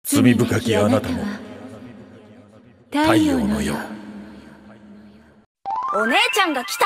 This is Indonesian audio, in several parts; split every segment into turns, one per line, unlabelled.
罪深きあなたも太陽のよう。
お姉ちゃんが来た。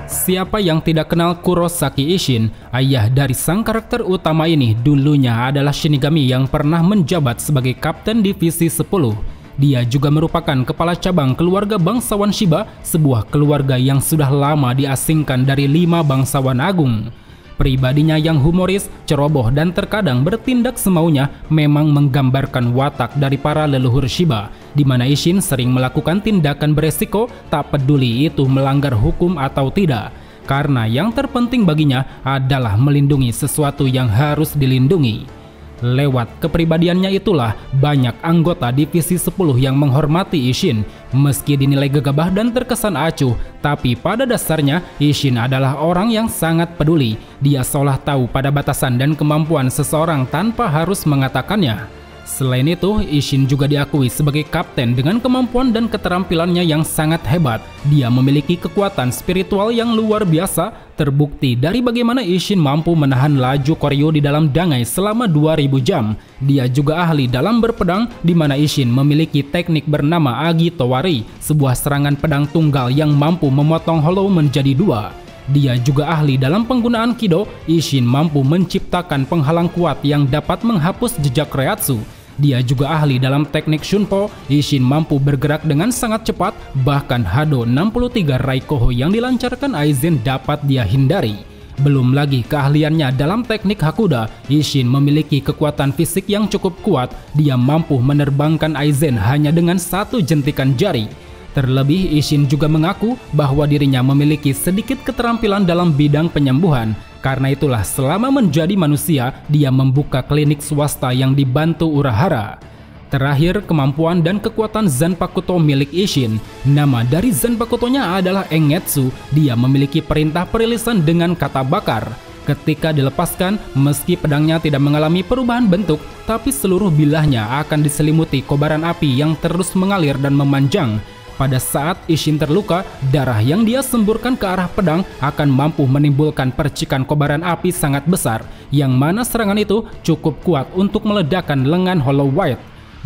Siapa yang tidak kenal Kurosaki Isshin? Ayah dari sang karakter utama ini dulunya adalah Shinigami yang pernah menjabat sebagai Kapten Divisi 10. Dia juga merupakan kepala cabang keluarga bangsawan Shiba, sebuah keluarga yang sudah lama diasingkan dari 5 bangsawan agung. Pribadinya yang humoris, ceroboh, dan terkadang bertindak semaunya memang menggambarkan watak dari para leluhur Shiba, di mana Isshin sering melakukan tindakan beresiko tak peduli itu melanggar hukum atau tidak, karena yang terpenting baginya adalah melindungi sesuatu yang harus dilindungi. Lewat kepribadiannya itulah banyak anggota Divisi 10 yang menghormati Isshin. Meski dinilai gegabah dan terkesan acuh, tapi pada dasarnya Isshin adalah orang yang sangat peduli. Dia seolah tahu pada batasan dan kemampuan seseorang tanpa harus mengatakannya. Selain itu, Isshin juga diakui sebagai kapten dengan kemampuan dan keterampilannya yang sangat hebat. Dia memiliki kekuatan spiritual yang luar biasa, terbukti dari bagaimana Isshin mampu menahan laju Koryu di dalam dangai selama 2000 jam. Dia juga ahli dalam berpedang, di mana Isshin memiliki teknik bernama Agi Towari, sebuah serangan pedang tunggal yang mampu memotong Hollow menjadi 2. Dia juga ahli dalam penggunaan Kido. Isshin mampu menciptakan penghalang kuat yang dapat menghapus jejak Reiatsu. Dia juga ahli dalam teknik Shunpo. Isshin mampu bergerak dengan sangat cepat, bahkan Hado 63 Raikoho yang dilancarkan Aizen dapat dia hindari. Belum lagi keahliannya dalam teknik Hakuda, Isshin memiliki kekuatan fisik yang cukup kuat. Dia mampu menerbangkan Aizen hanya dengan satu jentikan jari. Terlebih, Isshin juga mengaku bahwa dirinya memiliki sedikit keterampilan dalam bidang penyembuhan. Karena itulah selama menjadi manusia, dia membuka klinik swasta yang dibantu Urahara. Terakhir, kemampuan dan kekuatan Zanpakuto milik Isshin. Nama dari Zanpakutonya adalah Engetsu. Dia memiliki perintah perilisan dengan kata bakar. Ketika dilepaskan, meski pedangnya tidak mengalami perubahan bentuk, tapi seluruh bilahnya akan diselimuti kobaran api yang terus mengalir dan memanjang. Pada saat Isshin terluka, darah yang dia semburkan ke arah pedang akan mampu menimbulkan percikan kobaran api sangat besar, yang mana serangan itu cukup kuat untuk meledakkan lengan Hollow White.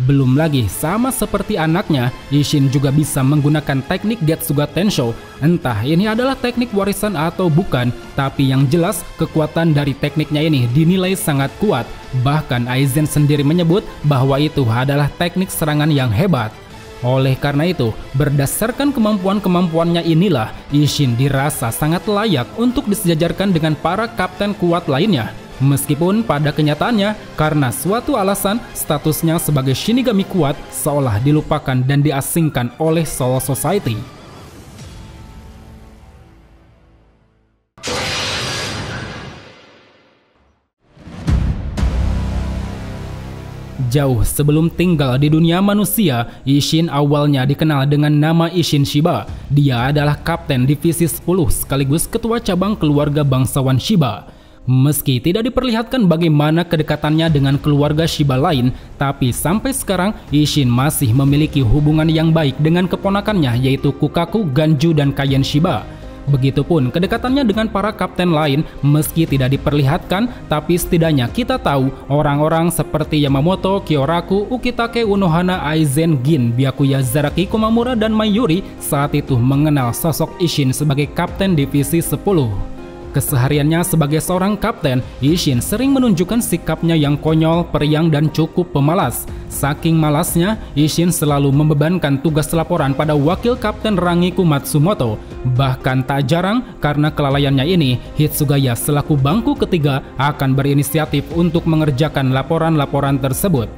Belum lagi, sama seperti anaknya, Isshin juga bisa menggunakan teknik Getsuga Tensho. Entah ini adalah teknik warisan atau bukan, tapi yang jelas kekuatan dari tekniknya ini dinilai sangat kuat. Bahkan Aizen sendiri menyebut bahwa itu adalah teknik serangan yang hebat. Oleh karena itu, berdasarkan kemampuan-kemampuannya inilah, Isshin dirasa sangat layak untuk disejajarkan dengan para kapten kuat lainnya. Meskipun pada kenyataannya, karena suatu alasan, statusnya sebagai Shinigami kuat seolah dilupakan dan diasingkan oleh Soul Society. Jauh sebelum tinggal di dunia manusia, Isshin awalnya dikenal dengan nama Isshin Shiba. Dia adalah kapten divisi 10 sekaligus ketua cabang keluarga bangsawan Shiba. Meski tidak diperlihatkan bagaimana kedekatannya dengan keluarga Shiba lain, tapi sampai sekarang Isshin masih memiliki hubungan yang baik dengan keponakannya yaitu Kukaku, Ganju, dan Kaien Shiba. Begitupun kedekatannya dengan para kapten lain, meski tidak diperlihatkan, tapi setidaknya kita tahu orang-orang seperti Yamamoto, Kyoraku, Ukitake, Unohana, Aizen, Gin, Byakuya, Zaraki, Komamura, dan Mayuri saat itu mengenal sosok Isshin sebagai kapten divisi 10. Kesehariannya sebagai seorang kapten, Isshin sering menunjukkan sikapnya yang konyol, periang, dan cukup pemalas. Saking malasnya, Isshin selalu membebankan tugas laporan pada wakil kapten Rangiku Matsumoto. Bahkan tak jarang, karena kelalaiannya ini, Hitsugaya selaku bangku ketiga akan berinisiatif untuk mengerjakan laporan-laporan tersebut.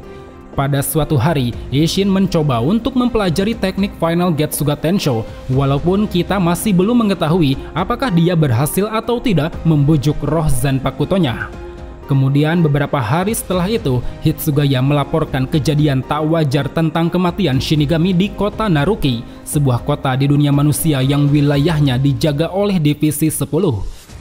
Pada suatu hari, Isshin mencoba untuk mempelajari teknik Final Getsuga Tensho, walaupun kita masih belum mengetahui apakah dia berhasil atau tidak membujuk roh Zanpakutonya. Kemudian beberapa hari setelah itu, Hitsugaya melaporkan kejadian tak wajar tentang kematian Shinigami di kota Naruki, sebuah kota di dunia manusia yang wilayahnya dijaga oleh divisi 10.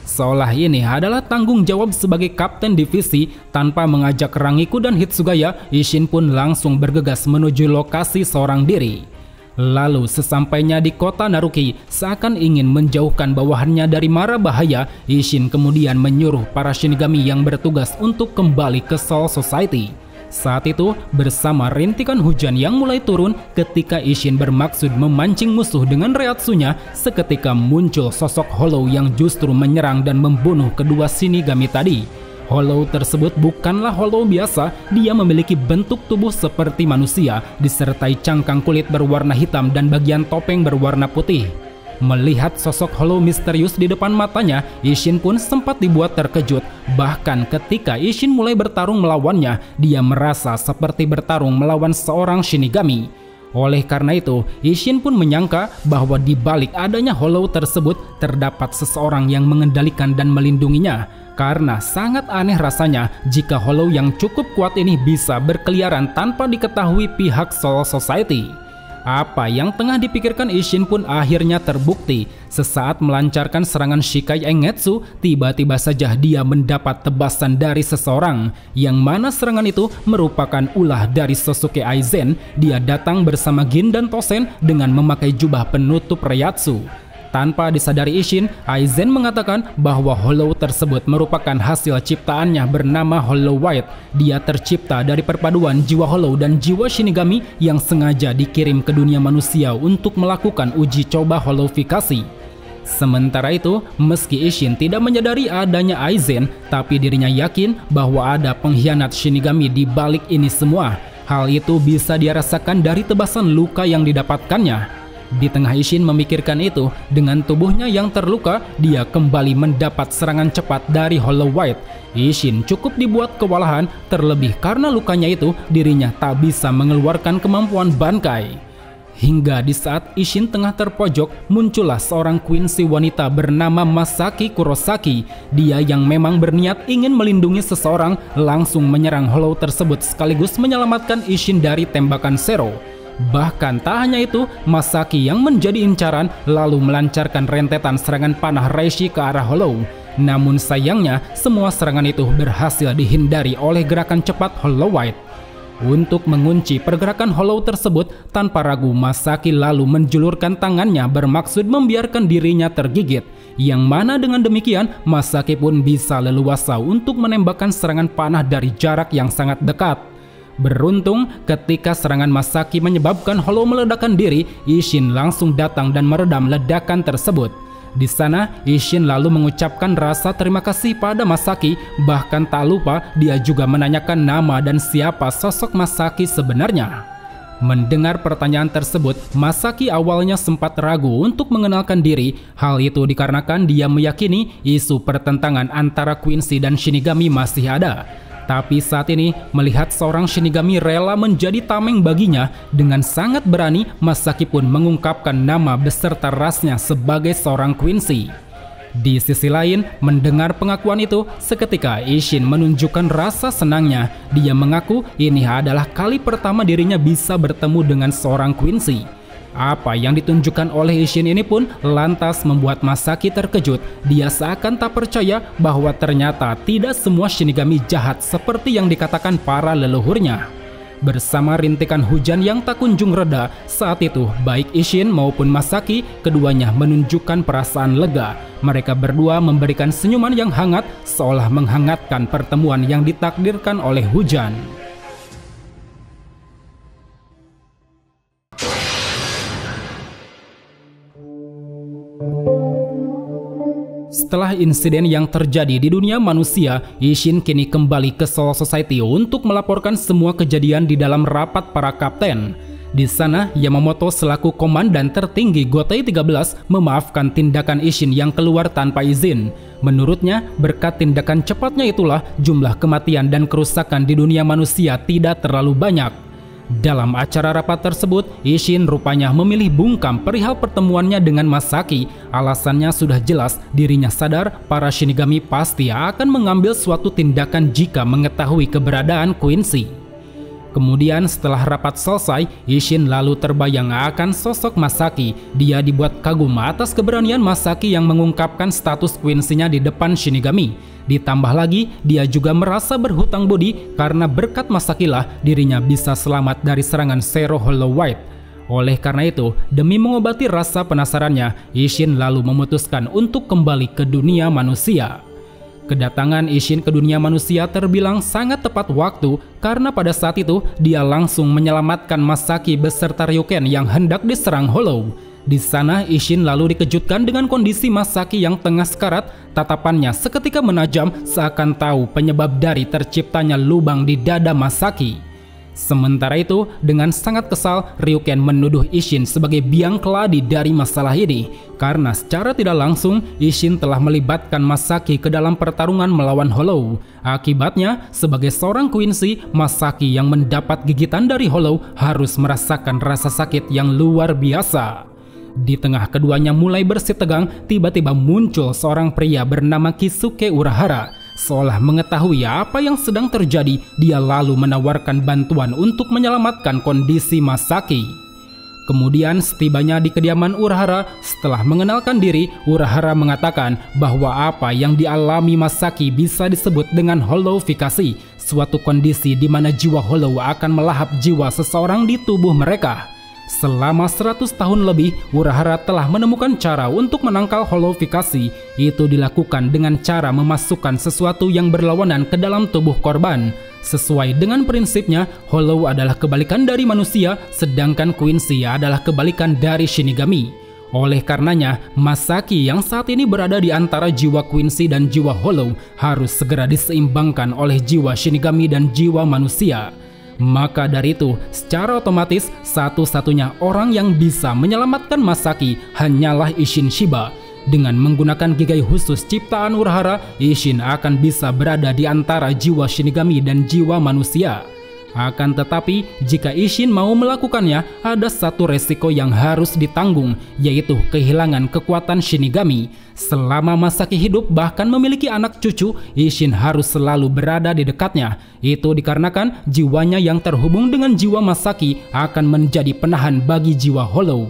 Seolah ini adalah tanggung jawab sebagai kapten divisi. Tanpa mengajak Rangiku dan Hitsugaya, Isshin pun langsung bergegas menuju lokasi seorang diri. Lalu sesampainya di kota Naruki, seakan ingin menjauhkan bawahannya dari mara bahaya, Isshin kemudian menyuruh para Shinigami yang bertugas untuk kembali ke Soul Society. Saat itu, bersama rintikan hujan yang mulai turun, ketika Isshin bermaksud memancing musuh dengan reatsunya, seketika muncul sosok Hollow yang justru menyerang dan membunuh kedua Shinigami tadi. Hollow tersebut bukanlah Hollow biasa, dia memiliki bentuk tubuh seperti manusia, disertai cangkang kulit berwarna hitam dan bagian topeng berwarna putih. Melihat sosok Hollow misterius di depan matanya, Isshin pun sempat dibuat terkejut. Bahkan ketika Isshin mulai bertarung melawannya, dia merasa seperti bertarung melawan seorang Shinigami. Oleh karena itu, Isshin pun menyangka bahwa di balik adanya Hollow tersebut terdapat seseorang yang mengendalikan dan melindunginya. Karena sangat aneh rasanya jika Hollow yang cukup kuat ini bisa berkeliaran tanpa diketahui pihak Soul Society. Apa yang tengah dipikirkan Isshin pun akhirnya terbukti. Sesaat melancarkan serangan Shikai Engetsu, tiba-tiba saja dia mendapat tebasan dari seseorang, yang mana serangan itu merupakan ulah dari Sosuke Aizen. Dia datang bersama Gin dan Tosen dengan memakai jubah penutup Reiatsu. Tanpa disadari Isshin, Aizen mengatakan bahwa Hollow tersebut merupakan hasil ciptaannya bernama Hollow White. Dia tercipta dari perpaduan jiwa Hollow dan jiwa Shinigami yang sengaja dikirim ke dunia manusia untuk melakukan uji coba Hollowifikasi. Sementara itu, meski Isshin tidak menyadari adanya Aizen, tapi dirinya yakin bahwa ada pengkhianat Shinigami di balik ini semua. Hal itu bisa dia rasakan dari tebasan luka yang didapatkannya. Di tengah Isshin memikirkan itu, dengan tubuhnya yang terluka, dia kembali mendapat serangan cepat dari Hollow White. Isshin cukup dibuat kewalahan, terlebih karena lukanya itu dirinya tak bisa mengeluarkan kemampuan Bankai. Hingga di saat Isshin tengah terpojok, muncullah seorang quincy wanita bernama Masaki Kurosaki. Dia yang memang berniat ingin melindungi seseorang, langsung menyerang Hollow tersebut sekaligus menyelamatkan Isshin dari tembakan Zero. Bahkan tak hanya itu, Masaki yang menjadi incaran lalu melancarkan rentetan serangan panah Reishi ke arah Hollow. Namun sayangnya, semua serangan itu berhasil dihindari oleh gerakan cepat Hollow White. Untuk mengunci pergerakan Hollow tersebut, tanpa ragu Masaki lalu menjulurkan tangannya bermaksud membiarkan dirinya tergigit. Yang mana dengan demikian, Masaki pun bisa leluasa untuk menembakkan serangan panah dari jarak yang sangat dekat. Beruntung, ketika serangan Masaki menyebabkan Hollow meledakkan diri, Isshin langsung datang dan meredam ledakan tersebut. Di sana, Isshin lalu mengucapkan rasa terima kasih pada Masaki, bahkan tak lupa dia juga menanyakan nama dan siapa sosok Masaki sebenarnya. Mendengar pertanyaan tersebut, Masaki awalnya sempat ragu untuk mengenalkan diri. Hal itu dikarenakan dia meyakini isu pertentangan antara Quincy dan Shinigami masih ada. Tapi saat ini, melihat seorang Shinigami rela menjadi tameng baginya, dengan sangat berani Masaki pun mengungkapkan nama beserta rasnya sebagai seorang Quincy. Di sisi lain, mendengar pengakuan itu, seketika Isshin menunjukkan rasa senangnya. Dia mengaku ini adalah kali pertama dirinya bisa bertemu dengan seorang Quincy. Apa yang ditunjukkan oleh Isshin ini pun lantas membuat Masaki terkejut. Dia seakan tak percaya bahwa ternyata tidak semua Shinigami jahat seperti yang dikatakan para leluhurnya. Bersama rintikan hujan yang tak kunjung reda, saat itu baik Isshin maupun Masaki, keduanya menunjukkan perasaan lega. Mereka berdua memberikan senyuman yang hangat, seolah menghangatkan pertemuan yang ditakdirkan oleh hujan. Setelah insiden yang terjadi di dunia manusia, Isshin kini kembali ke Soul Society untuk melaporkan semua kejadian di dalam rapat para kapten. Di sana, Yamamoto selaku komandan tertinggi Gotei 13 memaafkan tindakan Isshin yang keluar tanpa izin. Menurutnya, berkat tindakan cepatnya itulah jumlah kematian dan kerusakan di dunia manusia tidak terlalu banyak. Dalam acara rapat tersebut, Isshin rupanya memilih bungkam perihal pertemuannya dengan Masaki. Alasannya sudah jelas, dirinya sadar para Shinigami pasti akan mengambil suatu tindakan jika mengetahui keberadaan Quincy. Kemudian setelah rapat selesai, Isshin lalu terbayang akan sosok Masaki. Dia dibuat kagum atas keberanian Masaki yang mengungkapkan status Quincy-nya di depan Shinigami. Ditambah lagi, dia juga merasa berhutang budi karena berkat Masaki lah dirinya bisa selamat dari serangan Zero Hollow White. Oleh karena itu, demi mengobati rasa penasarannya, Isshin lalu memutuskan untuk kembali ke dunia manusia. Kedatangan Isshin ke dunia manusia terbilang sangat tepat waktu karena pada saat itu dia langsung menyelamatkan Masaki beserta Ryuken yang hendak diserang Hollow. Di sana Isshin lalu dikejutkan dengan kondisi Masaki yang tengah sekarat. Tatapannya seketika menajam seakan tahu penyebab dari terciptanya lubang di dada Masaki. Sementara itu, dengan sangat kesal, Ryuken menuduh Isshin sebagai biang keladi dari masalah ini. Karena secara tidak langsung, Isshin telah melibatkan Masaki ke dalam pertarungan melawan Hollow. Akibatnya, sebagai seorang Quincy, Masaki yang mendapat gigitan dari Hollow harus merasakan rasa sakit yang luar biasa. Di tengah keduanya mulai bersih tegang, tiba-tiba muncul seorang pria bernama Kisuke Urahara. Seolah mengetahui apa yang sedang terjadi, dia lalu menawarkan bantuan untuk menyelamatkan kondisi Masaki. Kemudian setibanya di kediaman Urahara, setelah mengenalkan diri, Urahara mengatakan bahwa apa yang dialami Masaki bisa disebut dengan hollowifikasi, suatu kondisi di mana jiwa hollow akan melahap jiwa seseorang di tubuh mereka. Selama 100 tahun lebih, Urahara telah menemukan cara untuk menangkal hollowifikasi. Itu dilakukan dengan cara memasukkan sesuatu yang berlawanan ke dalam tubuh korban. Sesuai dengan prinsipnya, Hollow adalah kebalikan dari manusia, sedangkan Quincy adalah kebalikan dari Shinigami. Oleh karenanya, Masaki yang saat ini berada di antara jiwa Quincy dan jiwa Hollow harus segera diseimbangkan oleh jiwa Shinigami dan jiwa manusia. Maka dari itu, secara otomatis satu-satunya orang yang bisa menyelamatkan Masaki hanyalah Isshin Shiba. Dengan menggunakan gigai khusus ciptaan Urahara, Isshin akan bisa berada di antara jiwa Shinigami dan jiwa manusia. Akan tetapi, jika Isshin mau melakukannya, ada satu resiko yang harus ditanggung, yaitu kehilangan kekuatan Shinigami. Selama Masaki hidup bahkan memiliki anak cucu, Isshin harus selalu berada di dekatnya. Itu dikarenakan jiwanya yang terhubung dengan jiwa Masaki akan menjadi penahan bagi jiwa Hollow.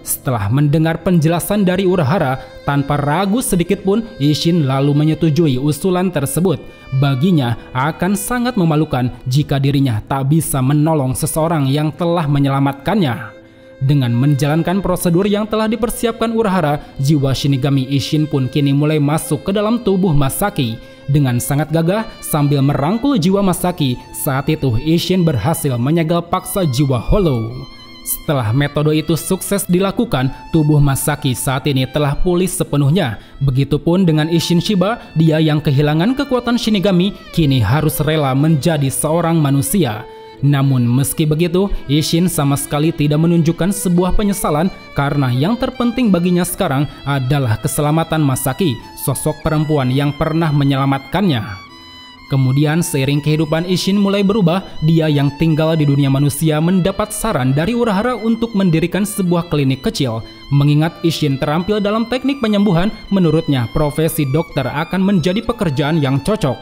Setelah mendengar penjelasan dari Urahara, tanpa ragu sedikit pun Isshin lalu menyetujui usulan tersebut. Baginya akan sangat memalukan jika dirinya tak bisa menolong seseorang yang telah menyelamatkannya. Dengan menjalankan prosedur yang telah dipersiapkan Urahara, jiwa Shinigami Isshin pun kini mulai masuk ke dalam tubuh Masaki. Dengan sangat gagah sambil merangkul jiwa Masaki, saat itu Isshin berhasil menyegel paksa jiwa Hollow. Setelah metode itu sukses dilakukan, tubuh Masaki saat ini telah pulih sepenuhnya. Begitupun dengan Isshin Shiba, dia yang kehilangan kekuatan Shinigami kini harus rela menjadi seorang manusia. Namun meski begitu, Isshin sama sekali tidak menunjukkan sebuah penyesalan karena yang terpenting baginya sekarang adalah keselamatan Masaki, sosok perempuan yang pernah menyelamatkannya. Kemudian seiring kehidupan Isshin mulai berubah, dia yang tinggal di dunia manusia mendapat saran dari Urahara untuk mendirikan sebuah klinik kecil. Mengingat Isshin terampil dalam teknik penyembuhan, menurutnya profesi dokter akan menjadi pekerjaan yang cocok.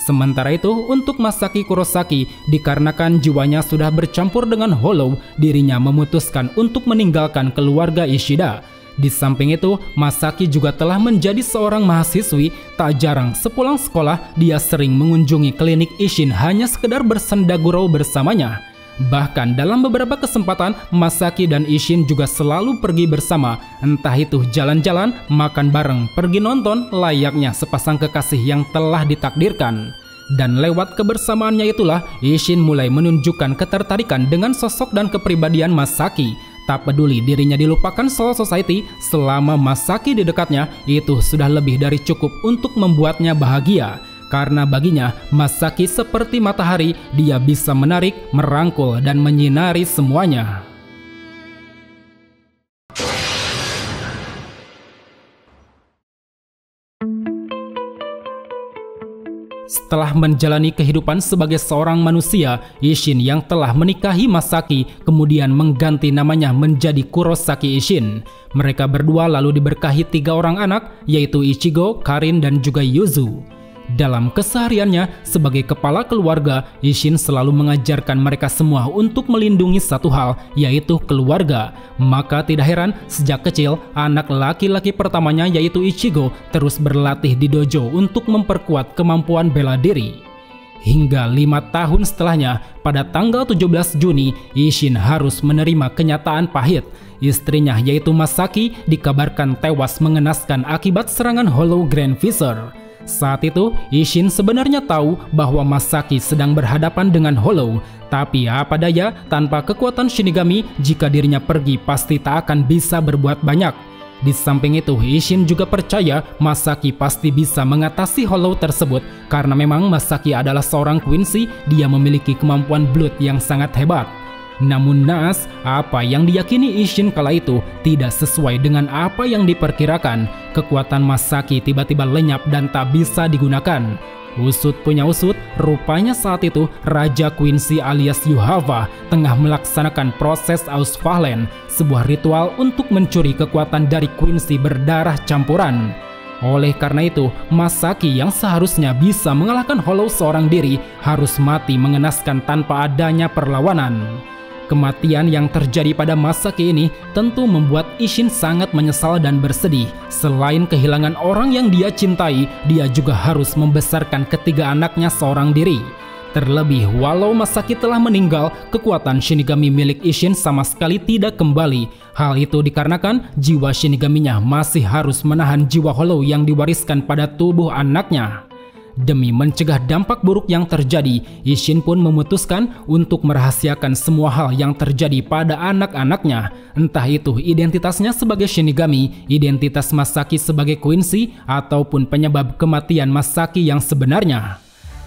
Sementara itu, untuk Masaki Kurosaki, dikarenakan jiwanya sudah bercampur dengan Hollow, dirinya memutuskan untuk meninggalkan keluarga Ishida. Di samping itu, Masaki juga telah menjadi seorang mahasiswi. Tak jarang sepulang sekolah, dia sering mengunjungi klinik Isshin hanya sekedar bersenda gurau bersamanya. Bahkan dalam beberapa kesempatan, Masaki dan Isshin juga selalu pergi bersama. Entah itu jalan-jalan, makan bareng, pergi nonton, layaknya sepasang kekasih yang telah ditakdirkan. Dan lewat kebersamaannya itulah, Isshin mulai menunjukkan ketertarikan dengan sosok dan kepribadian Masaki. Tak peduli dirinya dilupakan soul society, selama Masaki di dekatnya, itu sudah lebih dari cukup untuk membuatnya bahagia. Karena baginya, Masaki seperti matahari, dia bisa menarik, merangkul, dan menyinari semuanya. Setelah menjalani kehidupan sebagai seorang manusia, Isshin yang telah menikahi Masaki kemudian mengganti namanya menjadi Kurosaki Isshin. Mereka berdua lalu diberkahi 3 orang anak, yaitu Ichigo, Karin, dan juga Yuzu. Dalam kesehariannya sebagai kepala keluarga, Isshin selalu mengajarkan mereka semua untuk melindungi satu hal, yaitu keluarga. Maka tidak heran sejak kecil anak laki-laki pertamanya yaitu Ichigo terus berlatih di dojo untuk memperkuat kemampuan bela diri. Hingga 5 tahun setelahnya, pada tanggal 17 Juni, Isshin harus menerima kenyataan pahit. Istrinya yaitu Masaki dikabarkan tewas mengenaskan akibat serangan Hollow Grand Visor. Saat itu, Isshin sebenarnya tahu bahwa Masaki sedang berhadapan dengan Hollow. Tapi apa daya, tanpa kekuatan Shinigami, jika dirinya pergi pasti tak akan bisa berbuat banyak. Di samping itu, Isshin juga percaya Masaki pasti bisa mengatasi Hollow tersebut karena memang Masaki adalah seorang Quincy, dia memiliki kemampuan blood yang sangat hebat. Namun naas, apa yang diyakini Isshin kala itu tidak sesuai dengan apa yang diperkirakan. Kekuatan Masaki tiba-tiba lenyap dan tak bisa digunakan. Usut punya usut, rupanya saat itu Raja Quincy alias Yuhava tengah melaksanakan proses Ausfahlen, sebuah ritual untuk mencuri kekuatan dari Quincy berdarah campuran. Oleh karena itu, Masaki yang seharusnya bisa mengalahkan Hollow seorang diri harus mati mengenaskan tanpa adanya perlawanan. Kematian yang terjadi pada Masaki ini tentu membuat Isshin sangat menyesal dan bersedih. Selain kehilangan orang yang dia cintai, dia juga harus membesarkan ketiga anaknya seorang diri. Terlebih, walau Masaki telah meninggal, kekuatan Shinigami milik Isshin sama sekali tidak kembali. Hal itu dikarenakan jiwa Shinigaminya masih harus menahan jiwa Hollow yang diwariskan pada tubuh anaknya. Demi mencegah dampak buruk yang terjadi, Isshin pun memutuskan untuk merahasiakan semua hal yang terjadi pada anak-anaknya. Entah itu identitasnya sebagai Shinigami, identitas Masaki sebagai Quincy, ataupun penyebab kematian Masaki yang sebenarnya.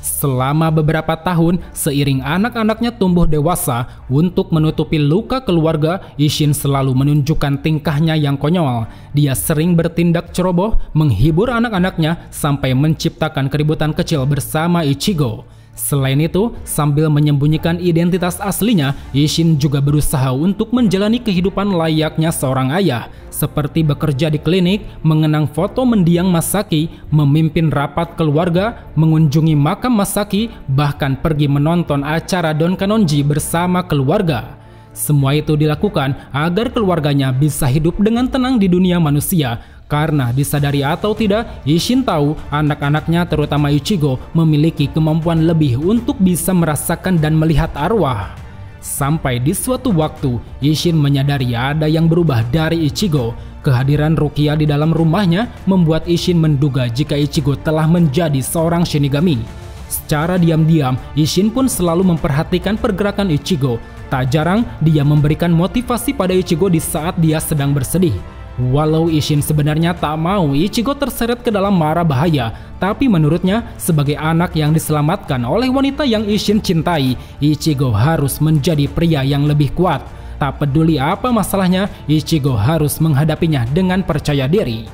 Selama beberapa tahun, seiring anak-anaknya tumbuh dewasa, untuk menutupi luka keluarga, Isshin selalu menunjukkan tingkahnya yang konyol. Dia sering bertindak ceroboh, menghibur anak-anaknya, sampai menciptakan keributan kecil bersama Ichigo. Selain itu, sambil menyembunyikan identitas aslinya, Isshin juga berusaha untuk menjalani kehidupan layaknya seorang ayah, seperti bekerja di klinik, mengenang foto mendiang Masaki, memimpin rapat keluarga, mengunjungi makam Masaki, bahkan pergi menonton acara Don Kanonji bersama keluarga. Semua itu dilakukan agar keluarganya bisa hidup dengan tenang di dunia manusia. Karena disadari atau tidak, Isshin tahu anak-anaknya terutama Ichigo memiliki kemampuan lebih untuk bisa merasakan dan melihat arwah. Sampai di suatu waktu, Isshin menyadari ada yang berubah dari Ichigo. Kehadiran Rukia di dalam rumahnya membuat Isshin menduga jika Ichigo telah menjadi seorang Shinigami. Secara diam-diam, Isshin pun selalu memperhatikan pergerakan Ichigo. Tak jarang, dia memberikan motivasi pada Ichigo di saat dia sedang bersedih. Walau Isshin sebenarnya tak mau Ichigo terseret ke dalam mara bahaya, tapi menurutnya sebagai anak yang diselamatkan oleh wanita yang Isshin cintai, Ichigo harus menjadi pria yang lebih kuat. Tak peduli apa masalahnya, Ichigo harus menghadapinya dengan percaya diri.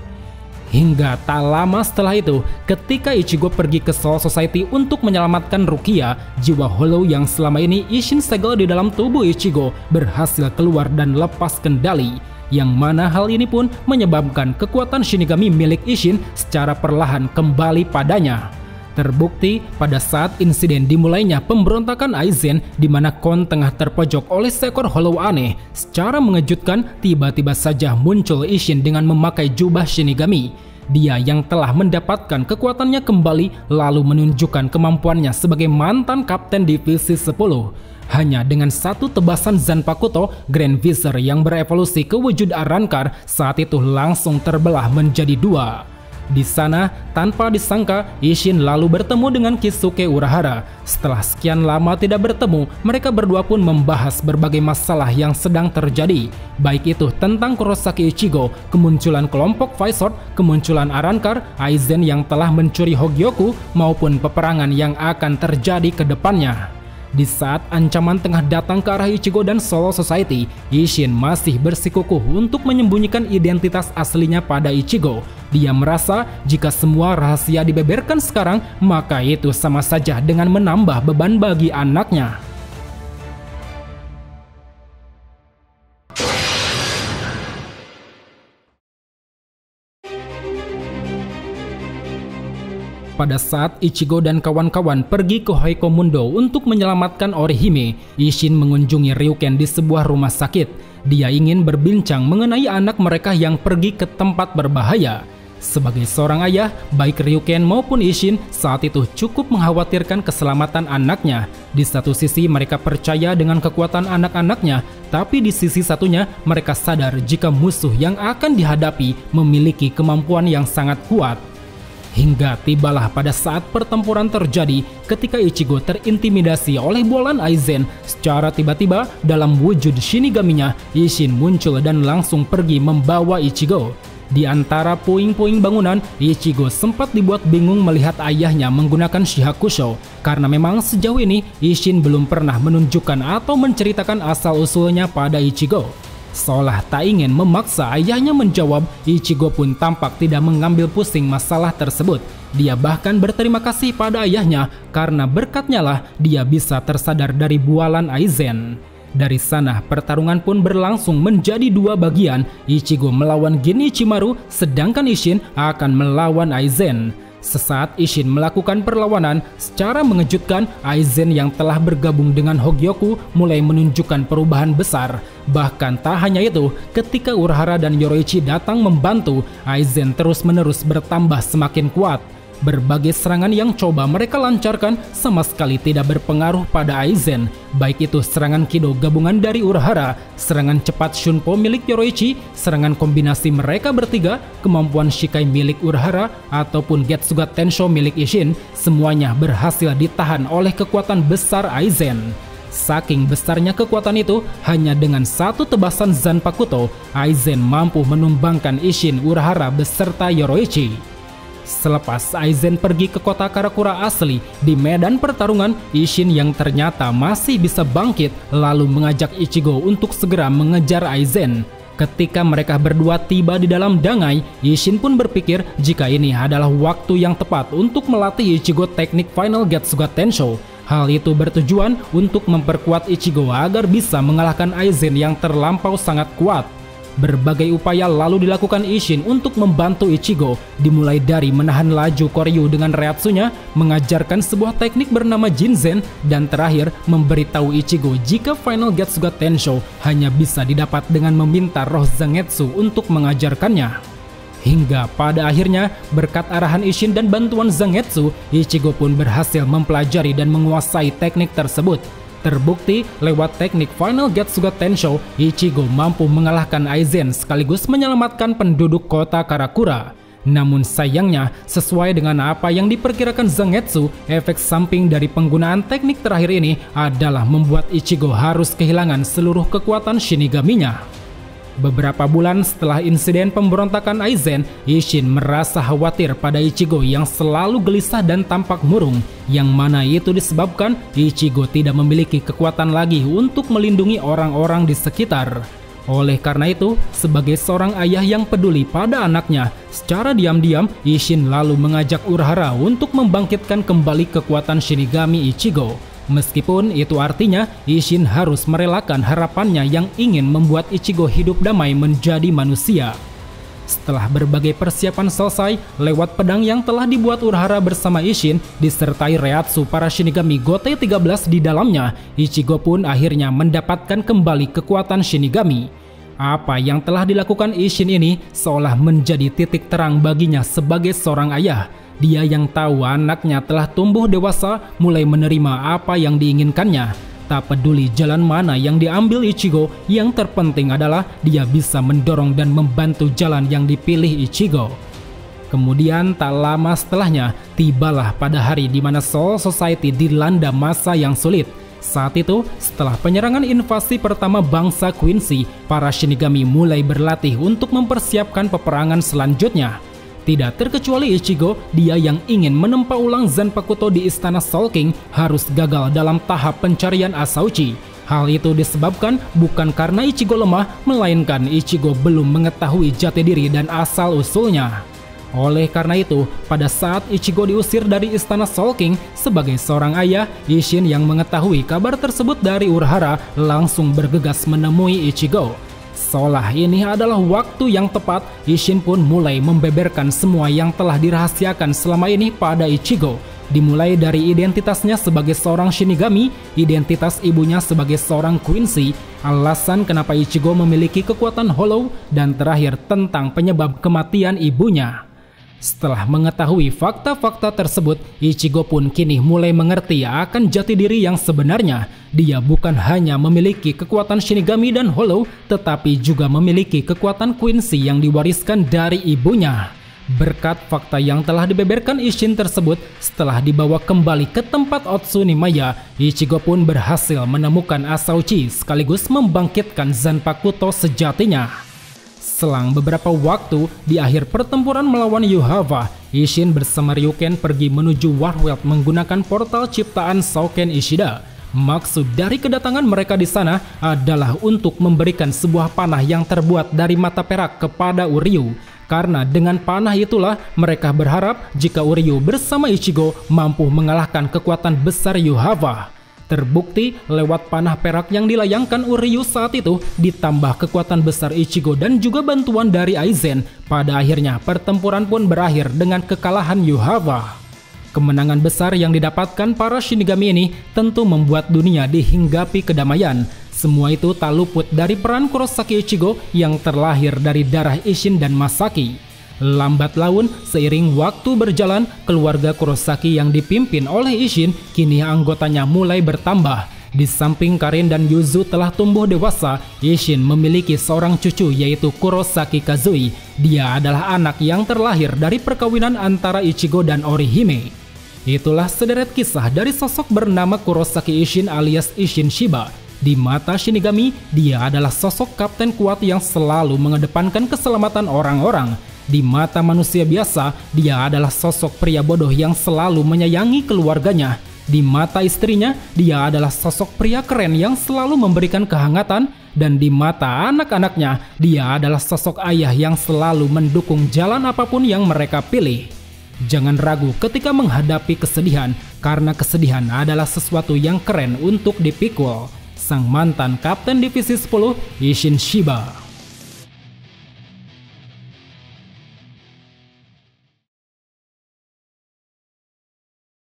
Hingga tak lama setelah itu, ketika Ichigo pergi ke Soul Society untuk menyelamatkan Rukia, jiwa Hollow yang selama ini Isshin segel di dalam tubuh Ichigo berhasil keluar dan lepas kendali. Yang mana hal ini pun menyebabkan kekuatan Shinigami milik Isshin secara perlahan kembali padanya. Terbukti pada saat insiden dimulainya pemberontakan Aizen, di mana Kon tengah terpojok oleh seekor Hollow aneh. Secara mengejutkan, tiba-tiba saja muncul Isshin dengan memakai jubah Shinigami. Dia yang telah mendapatkan kekuatannya kembali lalu menunjukkan kemampuannya sebagai mantan kapten divisi 10. Hanya dengan satu tebasan Zanpakuto, Grand Visor yang berevolusi ke wujud Arrancar saat itu langsung terbelah menjadi dua. Di sana, tanpa disangka, Isshin lalu bertemu dengan Kisuke Urahara. Setelah sekian lama tidak bertemu, mereka berdua pun membahas berbagai masalah yang sedang terjadi. Baik itu tentang Kurosaki Ichigo, kemunculan kelompok Visor, kemunculan Arrancar, Aizen yang telah mencuri Hogyoku, maupun peperangan yang akan terjadi ke depannya. Di saat ancaman tengah datang ke arah Ichigo dan Soul Society, Isshin masih bersikukuh untuk menyembunyikan identitas aslinya pada Ichigo. Dia merasa jika semua rahasia dibeberkan sekarang, maka itu sama saja dengan menambah beban bagi anaknya. Pada saat Ichigo dan kawan-kawan pergi ke Hoiko Mundo untuk menyelamatkan Orihime, Isshin mengunjungi Ryuken di sebuah rumah sakit. Dia ingin berbincang mengenai anak mereka yang pergi ke tempat berbahaya. Sebagai seorang ayah, baik Ryuken maupun Isshin saat itu cukup mengkhawatirkan keselamatan anaknya. Di satu sisi mereka percaya dengan kekuatan anak-anaknya, tapi di sisi satunya mereka sadar jika musuh yang akan dihadapi memiliki kemampuan yang sangat kuat. Hingga tibalah pada saat pertempuran terjadi ketika Ichigo terintimidasi oleh bualan Aizen. Secara tiba-tiba dalam wujud Shinigaminya, Isshin muncul dan langsung pergi membawa Ichigo. Di antara puing-puing bangunan, Ichigo sempat dibuat bingung melihat ayahnya menggunakan Shihakusho karena memang sejauh ini Isshin belum pernah menunjukkan atau menceritakan asal-usulnya pada Ichigo. Seolah tak ingin memaksa ayahnya menjawab, Ichigo pun tampak tidak mengambil pusing masalah tersebut. Dia bahkan berterima kasih pada ayahnya karena berkatnya lah dia bisa tersadar dari bualan Aizen. Dari sana, pertarungan pun berlangsung menjadi dua bagian. Ichigo melawan Gin Ichimaru, sedangkan Isshin akan melawan Aizen. Sesaat Isshin melakukan perlawanan, secara mengejutkan, Aizen yang telah bergabung dengan Hogyoku mulai menunjukkan perubahan besar. Bahkan tak hanya itu, ketika Urahara dan Yoroichi datang membantu, Aizen terus-menerus bertambah semakin kuat. Berbagai serangan yang coba mereka lancarkan sama sekali tidak berpengaruh pada Aizen. Baik itu serangan Kido gabungan dari Urahara, serangan cepat Shunpo milik Yoroichi, serangan kombinasi mereka bertiga, kemampuan Shikai milik Urahara, ataupun Getsuga Tensho milik Isshin, semuanya berhasil ditahan oleh kekuatan besar Aizen. Saking besarnya kekuatan itu, hanya dengan satu tebasan Zanpakuto, Aizen mampu menumbangkan Isshin, Urahara beserta Yoroichi. Selepas Aizen pergi ke kota Karakura asli, di medan pertarungan, Isshin yang ternyata masih bisa bangkit lalu mengajak Ichigo untuk segera mengejar Aizen. Ketika mereka berdua tiba di dalam dangai, Isshin pun berpikir jika ini adalah waktu yang tepat untuk melatih Ichigo teknik Final Getsuga Tensho. Hal itu bertujuan untuk memperkuat Ichigo agar bisa mengalahkan Aizen yang terlampau sangat kuat. Berbagai upaya lalu dilakukan Isshin untuk membantu Ichigo, dimulai dari menahan laju Koryu dengan reatsunya, mengajarkan sebuah teknik bernama Jinzen, dan terakhir memberitahu Ichigo jika Final Getsuga Tensho hanya bisa didapat dengan meminta roh Zangetsu untuk mengajarkannya. Hingga pada akhirnya, berkat arahan Isshin dan bantuan Zangetsu, Ichigo pun berhasil mempelajari dan menguasai teknik tersebut. Terbukti lewat teknik Final Getsuga Tensho, Ichigo mampu mengalahkan Aizen sekaligus menyelamatkan penduduk kota Karakura. Namun sayangnya, sesuai dengan apa yang diperkirakan Zangetsu, efek samping dari penggunaan teknik terakhir ini adalah membuat Ichigo harus kehilangan seluruh kekuatan Shinigaminya. Beberapa bulan setelah insiden pemberontakan Aizen, Isshin merasa khawatir pada Ichigo yang selalu gelisah dan tampak murung, yang mana itu disebabkan Ichigo tidak memiliki kekuatan lagi untuk melindungi orang-orang di sekitar. Oleh karena itu, sebagai seorang ayah yang peduli pada anaknya, secara diam-diam Isshin lalu mengajak Urahara untuk membangkitkan kembali kekuatan Shinigami Ichigo. Meskipun itu artinya Isshin harus merelakan harapannya yang ingin membuat Ichigo hidup damai menjadi manusia. Setelah berbagai persiapan selesai, lewat pedang yang telah dibuat Urahara bersama Isshin, disertai reatsu para Shinigami Gotei 13 di dalamnya, Ichigo pun akhirnya mendapatkan kembali kekuatan Shinigami. Apa yang telah dilakukan Isshin ini seolah menjadi titik terang baginya sebagai seorang ayah. Dia yang tahu anaknya telah tumbuh dewasa, mulai menerima apa yang diinginkannya. Tak peduli jalan mana yang diambil Ichigo, yang terpenting adalah dia bisa mendorong dan membantu jalan yang dipilih Ichigo. Kemudian tak lama setelahnya, tibalah pada hari di mana Soul Society dilanda masa yang sulit. Saat itu, setelah penyerangan invasi pertama bangsa Quincy, para Shinigami mulai berlatih untuk mempersiapkan peperangan selanjutnya. Tidak terkecuali Ichigo, dia yang ingin menempa ulang Zanpakuto di Istana Soul King harus gagal dalam tahap pencarian Asauchi. Hal itu disebabkan bukan karena Ichigo lemah, melainkan Ichigo belum mengetahui jati diri dan asal-usulnya. Oleh karena itu, pada saat Ichigo diusir dari Istana Soul King, sebagai seorang ayah, Isshin yang mengetahui kabar tersebut dari Urahara langsung bergegas menemui Ichigo. Seolah ini adalah waktu yang tepat, Isshin pun mulai membeberkan semua yang telah dirahasiakan selama ini pada Ichigo. Dimulai dari identitasnya sebagai seorang Shinigami, identitas ibunya sebagai seorang Quincy, alasan kenapa Ichigo memiliki kekuatan Hollow, dan terakhir tentang penyebab kematian ibunya. Setelah mengetahui fakta-fakta tersebut, Ichigo pun kini mulai mengerti akan jati diri yang sebenarnya. Dia bukan hanya memiliki kekuatan Shinigami dan Hollow, tetapi juga memiliki kekuatan Quincy yang diwariskan dari ibunya. Berkat fakta yang telah dibeberkan Isshin tersebut, setelah dibawa kembali ke tempat Otsunimaya, Ichigo pun berhasil menemukan Asauchi sekaligus membangkitkan Zanpakuto sejatinya. Selang beberapa waktu, di akhir pertempuran melawan Yuhava, Isshin bersama Ryuken pergi menuju Warworld menggunakan portal ciptaan Shouken Ishida. Maksud dari kedatangan mereka di sana adalah untuk memberikan sebuah panah yang terbuat dari mata perak kepada Uryu. Karena dengan panah itulah mereka berharap jika Uryu bersama Ichigo mampu mengalahkan kekuatan besar Yuhava. Terbukti lewat panah perak yang dilayangkan Uryu saat itu ditambah kekuatan besar Ichigo dan juga bantuan dari Aizen, pada akhirnya pertempuran pun berakhir dengan kekalahan Yuhava. Kemenangan besar yang didapatkan para Shinigami ini tentu membuat dunia dihinggapi kedamaian. Semua itu tak luput dari peran Kurosaki Ichigo yang terlahir dari darah Isshin dan Masaki. Lambat laun, seiring waktu berjalan, keluarga Kurosaki yang dipimpin oleh Isshin, kini anggotanya mulai bertambah. Di samping Karin dan Yuzu telah tumbuh dewasa, Isshin memiliki seorang cucu yaitu Kurosaki Kazui. Dia adalah anak yang terlahir dari perkawinan antara Ichigo dan Orihime. Itulah sederet kisah dari sosok bernama Kurosaki Isshin alias Isshin Shiba. Di mata Shinigami, dia adalah sosok kapten kuat yang selalu mengedepankan keselamatan orang-orang. Di mata manusia biasa, dia adalah sosok pria bodoh yang selalu menyayangi keluarganya. Di mata istrinya, dia adalah sosok pria keren yang selalu memberikan kehangatan. Dan di mata anak-anaknya, dia adalah sosok ayah yang selalu mendukung jalan apapun yang mereka pilih. Jangan ragu ketika menghadapi kesedihan, karena kesedihan adalah sesuatu yang keren untuk dipikul. Sang mantan Kapten Divisi 10, Isshin Shiba.